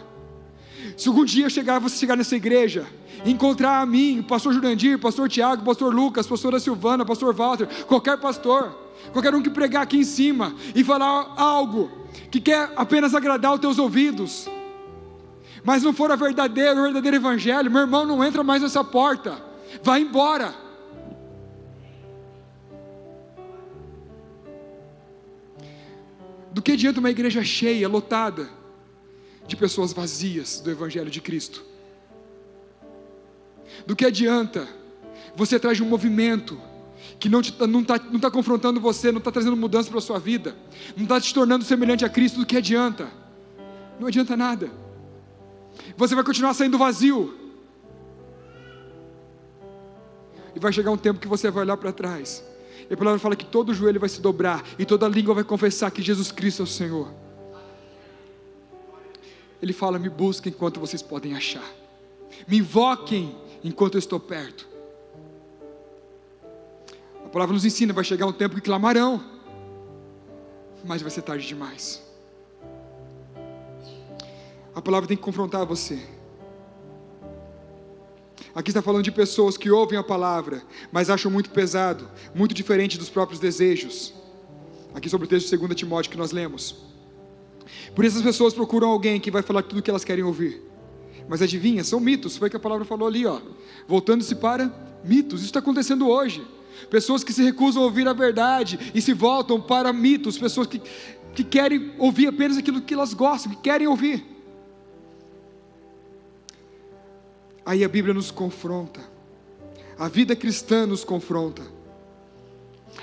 A: se algum dia você chegar nessa igreja, e encontrar a mim, o pastor Jurandir, o pastor Tiago, o pastor Lucas, a pastora Silvana, o pastor Walter, qualquer pastor, qualquer um que pregar aqui em cima, e falar algo, que quer apenas agradar os teus ouvidos, mas não for o verdadeiro evangelho, meu irmão, não entra mais nessa porta, vai embora. Do que adianta uma igreja cheia, lotada, de pessoas vazias do Evangelho de Cristo? Do que adianta você atrás de um movimento que não está confrontando você, não está trazendo mudança para a sua vida, não está te tornando semelhante a Cristo? Do que adianta? Não adianta nada. Você vai continuar saindo vazio, e vai chegar um tempo que você vai olhar para trás, e a palavra fala que todo joelho vai se dobrar, e toda língua vai confessar que Jesus Cristo é o Senhor. Ele fala: me busquem enquanto vocês podem achar, me invoquem enquanto eu estou perto. A palavra nos ensina, vai chegar um tempo que clamarão, mas vai ser tarde demais. A palavra tem que confrontar você. Aqui está falando de pessoas que ouvem a palavra, mas acham muito pesado, muito diferente dos próprios desejos. Aqui sobre o texto de 2 Timóteo que nós lemos. Por isso as pessoas procuram alguém que vai falar tudo o que elas querem ouvir. Mas adivinha, são mitos, foi o que a palavra falou ali, voltando-se para mitos. Isso está acontecendo hoje. Pessoas que se recusam a ouvir a verdade e se voltam para mitos. Pessoas que querem ouvir apenas aquilo que elas gostam, que querem ouvir. Aí a Bíblia nos confronta, a vida cristã nos confronta.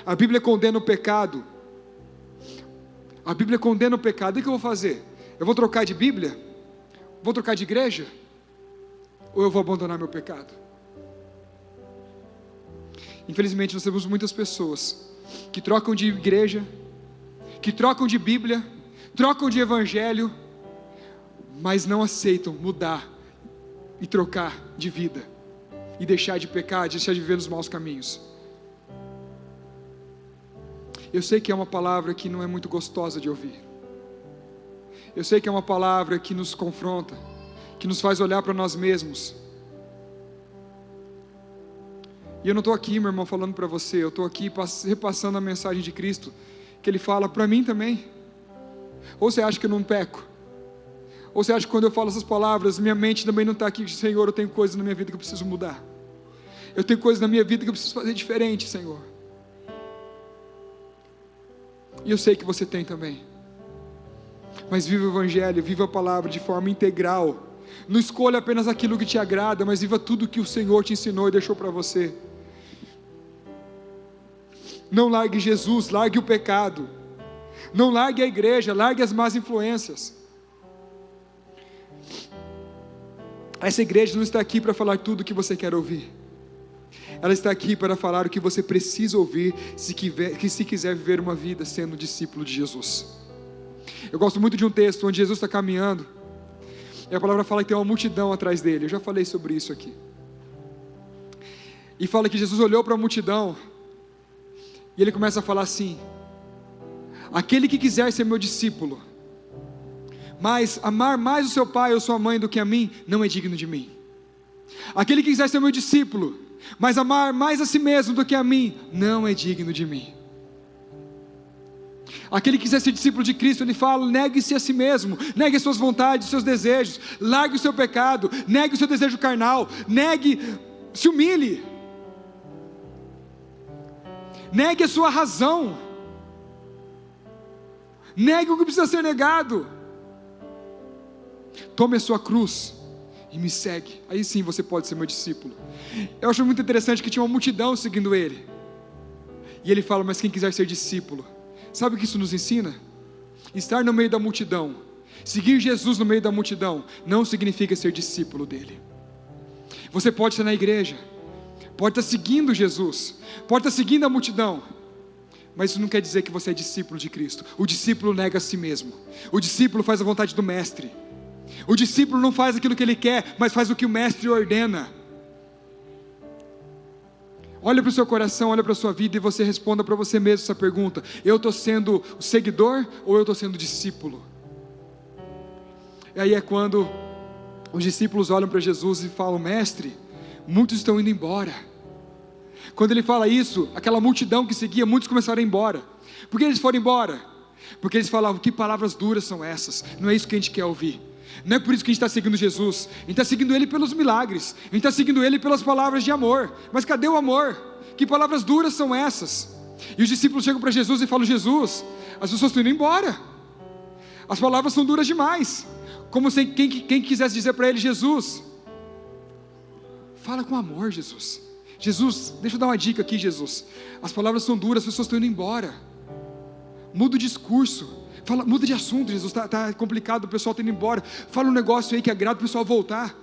A: A Bíblia condena o pecado. A Bíblia condena o pecado. O que eu vou fazer? Eu vou trocar de Bíblia? Vou trocar de igreja? Ou eu vou abandonar meu pecado? Infelizmente nós temos muitas pessoas que trocam de igreja, que trocam de Bíblia, trocam de evangelho, mas não aceitam mudar e trocar de vida, e deixar de pecar, deixar de viver nos maus caminhos. Eu sei que é uma palavra que não é muito gostosa de ouvir. Eu sei que é uma palavra que nos confronta, que nos faz olhar para nós mesmos. E eu não estou aqui, meu irmão, falando para você, eu estou aqui repassando a mensagem de Cristo, que Ele fala para mim também. Ou você acha que eu não peco? Ou você acha que quando eu falo essas palavras, minha mente também não está aqui, Senhor, eu tenho coisas na minha vida que eu preciso mudar. Eu tenho coisas na minha vida que eu preciso fazer diferente, Senhor. E eu sei que você tem também. Mas viva o Evangelho, viva a palavra de forma integral. Não escolha apenas aquilo que te agrada, mas viva tudo que o Senhor te ensinou e deixou para você. Não largue Jesus, largue o pecado. Não largue a igreja, largue as más influências. Essa igreja não está aqui para falar tudo o que você quer ouvir. Ela está aqui para falar o que você precisa ouvir, se quiser viver uma vida sendo discípulo de Jesus. Eu gosto muito de um texto onde Jesus está caminhando, e a palavra fala que tem uma multidão atrás dele. Eu já falei sobre isso aqui. E fala que Jesus olhou para a multidão, e ele começa a falar assim: aquele que quiser ser meu discípulo, mas amar mais o seu pai ou sua mãe do que a mim, não é digno de mim. Aquele que quiser ser meu discípulo, mas amar mais a si mesmo do que a mim, não é digno de mim. Aquele que quiser ser discípulo de Cristo, ele fala: negue-se a si mesmo, negue as suas vontades, os seus desejos, largue o seu pecado, negue o seu desejo carnal, se humilhe, negue a sua razão, negue o que precisa ser negado, tome a sua cruz e me segue. Aí sim você pode ser meu discípulo. Eu acho muito interessante que tinha uma multidão seguindo ele, e ele fala: mas quem quiser ser discípulo, sabe o que isso nos ensina? Estar no meio da multidão, seguir Jesus no meio da multidão, não significa ser discípulo dele. Você pode estar na igreja, pode estar seguindo Jesus, pode estar seguindo a multidão, mas isso não quer dizer que você é discípulo de Cristo. O discípulo nega a si mesmo, o discípulo faz a vontade do mestre, o discípulo não faz aquilo que ele quer, mas faz o que o mestre ordena. Olha para o seu coração, olha para a sua vida e você responda para você mesmo essa pergunta: eu estou sendo o seguidor ou eu estou sendo discípulo? E aí é quando os discípulos olham para Jesus e falam: mestre, muitos estão indo embora. Quando ele fala isso, aquela multidão que seguia, muitos começaram a ir embora. Por que eles foram embora? Porque eles falavam: que palavras duras são essas? Não é isso que a gente quer ouvir. Não é por isso que a gente está seguindo Jesus. A gente está seguindo Ele pelos milagres, a gente está seguindo Ele pelas palavras de amor. Mas cadê o amor? Que palavras duras são essas? E os discípulos chegam para Jesus e falam: Jesus, as pessoas estão indo embora, as palavras são duras demais. Como se quem quisesse dizer para ele: Jesus, fala com amor, Jesus. Jesus, deixa eu dar uma dica aqui, Jesus, as palavras são duras, as pessoas estão indo embora, muda o discurso, muda de assunto, Jesus, está complicado, o pessoal está indo embora, fala um negócio aí que agrada o pessoal voltar.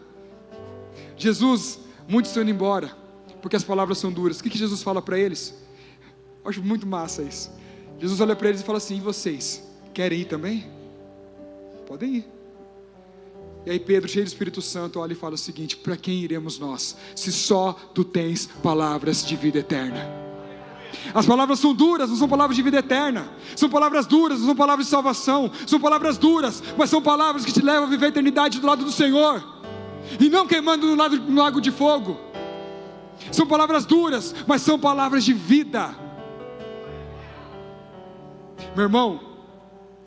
A: Jesus, muitos estão indo embora, porque as palavras são duras. O que Jesus fala para eles? Eu acho muito massa isso. Jesus olha para eles e fala assim: e vocês, querem ir também? Podem ir. E aí Pedro, cheio do Espírito Santo, olha e fala o seguinte: para quem iremos nós, se só tu tens palavras de vida eterna? As palavras são duras, não são palavras de vida eterna. São palavras duras, não são palavras de salvação. São palavras duras, mas são palavras que te levam a viver a eternidade do lado do Senhor, e não queimando no lago de fogo. São palavras duras, mas são palavras de vida. Meu irmão,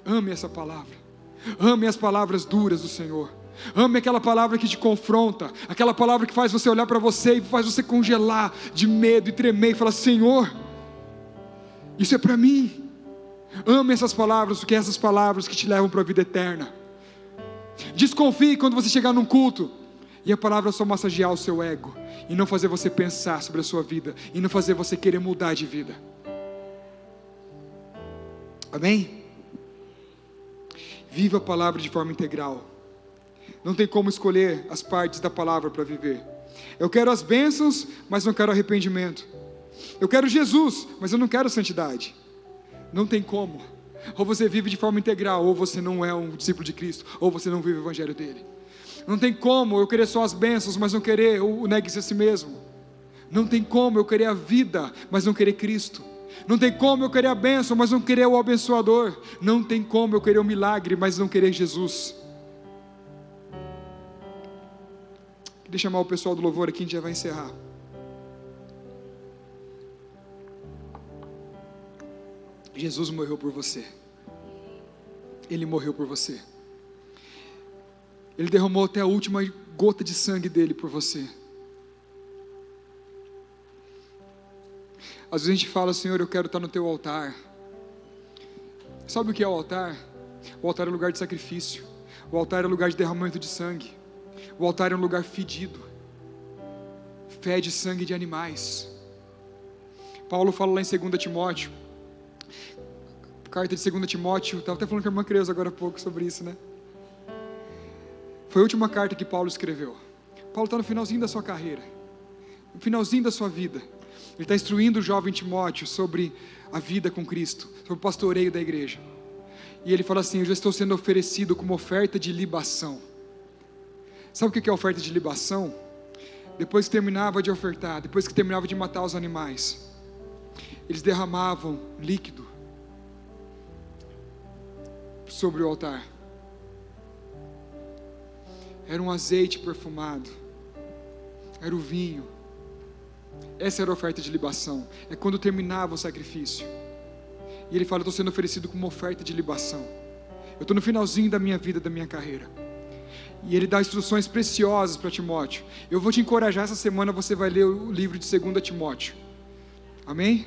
A: ame essa palavra. Ame as palavras duras do Senhor. Ame aquela palavra que te confronta, aquela palavra que faz você olhar para você e faz você congelar de medo e tremer e falar: Senhor, isso é para mim. Ame essas palavras, porque é essas palavras que te levam para a vida eterna. Desconfie quando você chegar num culto e a palavra só massagear o seu ego, e não fazer você pensar sobre a sua vida, e não fazer você querer mudar de vida. Amém? Viva a palavra de forma integral. Não tem como escolher as partes da palavra para viver. Eu quero as bênçãos, mas não quero arrependimento. Eu quero Jesus, mas eu não quero santidade. Não tem como. Ou você vive de forma integral, ou você não é um discípulo de Cristo, ou você não vive o evangelho dele. Não tem como eu querer só as bênçãos, mas não querer o negue-se a si mesmo. Não tem como eu querer a vida, mas não querer Cristo. Não tem como eu querer a bênção, mas não querer o abençoador. Não tem como eu querer o milagre, mas não querer Jesus. Queria chamar o pessoal do louvor aqui, a gente já vai encerrar. Jesus morreu por você. Ele morreu por você. Ele derramou até a última gota de sangue dele por você. Às vezes a gente fala, Senhor, eu quero estar no teu altar. Sabe o que é o altar? O altar é um lugar de sacrifício. O altar é um lugar de derramamento de sangue. O altar é um lugar fedido. Fede sangue de animais. Paulo fala lá em 2 Timóteo. Carta de 2 Timóteo. Estava até falando com a irmã Creuza agora há pouco sobre isso, né? Foi a última carta que Paulo escreveu. Paulo está no finalzinho da sua carreira. No finalzinho da sua vida. Ele está instruindo o jovem Timóteo sobre a vida com Cristo, sobre o pastoreio da igreja. E ele fala assim: eu já estou sendo oferecido como oferta de libação. Sabe o que é oferta de libação? Depois que terminava de ofertar, depois que terminava de matar os animais, eles derramavam líquido sobre o altar. Era um azeite perfumado, era o vinho. Essa era a oferta de libação. É quando terminava o sacrifício. E ele fala: eu estou sendo oferecido como oferta de libação. Eu estou no finalzinho da minha vida, da minha carreira. E ele dá instruções preciosas para Timóteo. Eu vou te encorajar, essa semana você vai ler o livro de 2 Timóteo. Amém?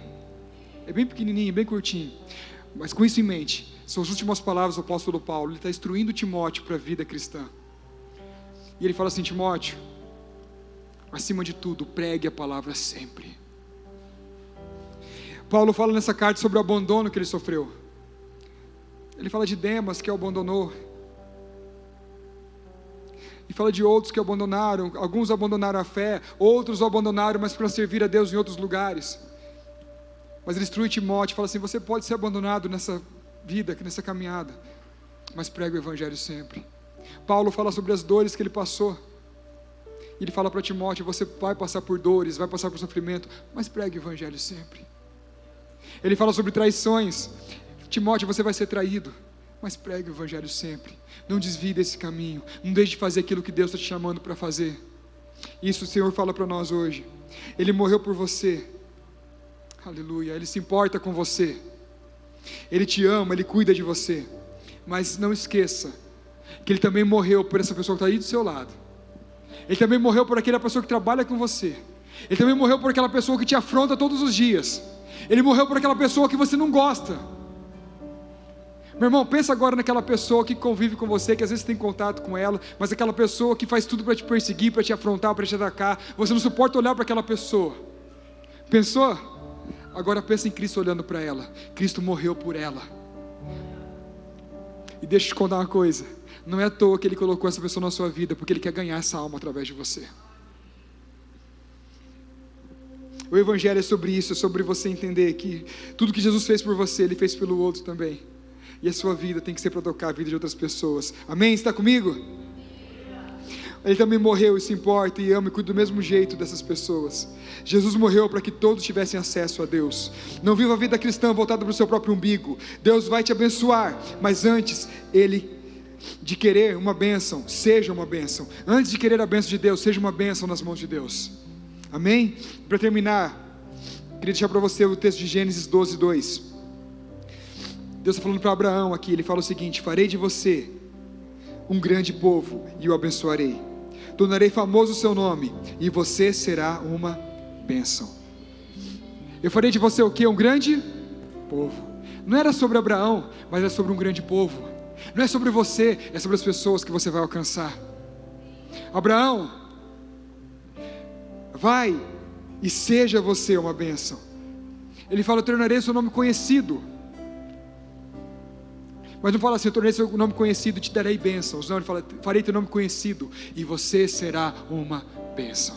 A: É bem pequenininho, bem curtinho. Mas com isso em mente, são as últimas palavras do apóstolo Paulo. Ele está instruindo Timóteo para a vida cristã. E ele fala assim: Timóteo, acima de tudo, pregue a palavra sempre. Paulo fala nessa carta sobre o abandono que ele sofreu. Ele fala de Demas, que o abandonou. E fala de outros que abandonaram. Alguns abandonaram a fé, outros o abandonaram, mas para servir a Deus em outros lugares. Mas ele instrui Timóteo, fala assim: você pode ser abandonado nessa vida, nessa caminhada, mas pregue o evangelho sempre. Paulo fala sobre as dores que ele passou. Ele fala para Timóteo: você vai passar por dores, vai passar por sofrimento, mas pregue o evangelho sempre. Ele fala sobre traições. Timóteo, você vai ser traído, mas pregue o evangelho sempre. Não desvie desse caminho, não deixe de fazer aquilo que Deus está te chamando para fazer. Isso o Senhor fala para nós hoje. Ele morreu por você. Aleluia. Ele se importa com você. Ele te ama, Ele cuida de você. Mas não esqueça que Ele também morreu por essa pessoa que está aí do seu lado. Ele também morreu por aquela pessoa que trabalha com você. Ele também morreu por aquela pessoa que te afronta todos os dias. Ele morreu por aquela pessoa que você não gosta. Meu irmão, pensa agora naquela pessoa que convive com você, que às vezes tem contato com ela, mas aquela pessoa que faz tudo para te perseguir, para te afrontar, para te atacar. Você não suporta olhar para aquela pessoa. Pensou? Agora pensa em Cristo olhando para ela. Cristo morreu por ela. E deixa eu te contar uma coisa: não é à toa que Ele colocou essa pessoa na sua vida, porque Ele quer ganhar essa alma através de você. O Evangelho é sobre isso, é sobre você entender que tudo que Jesus fez por você, Ele fez pelo outro também. E a sua vida tem que ser para tocar a vida de outras pessoas. Amém? Está comigo? Ele também morreu e se importa e ama e cuida do mesmo jeito dessas pessoas. Jesus morreu para que todos tivessem acesso a Deus. Não viva a vida cristã voltada para o seu próprio umbigo. Deus vai te abençoar, mas antes de querer uma bênção, seja uma bênção. Antes de querer a bênção de Deus, seja uma bênção nas mãos de Deus. Amém? Para terminar, queria deixar para você o texto de Gênesis 12, 2. Deus está falando para Abraão aqui. Ele fala o seguinte: farei de você um grande povo e o abençoarei. Tornarei famoso o seu nome e você será uma bênção. Eu farei de você o que? Um grande povo. Não era sobre Abraão, mas é sobre um grande povo. Não é sobre você, é sobre as pessoas que você vai alcançar. Abraão, vai e seja você uma bênção. Ele fala: eu tornarei seu nome conhecido. Mas não fala assim: eu tornei seu nome conhecido e te darei bênçãos. Não, ele fala: farei teu nome conhecido e você será uma bênção.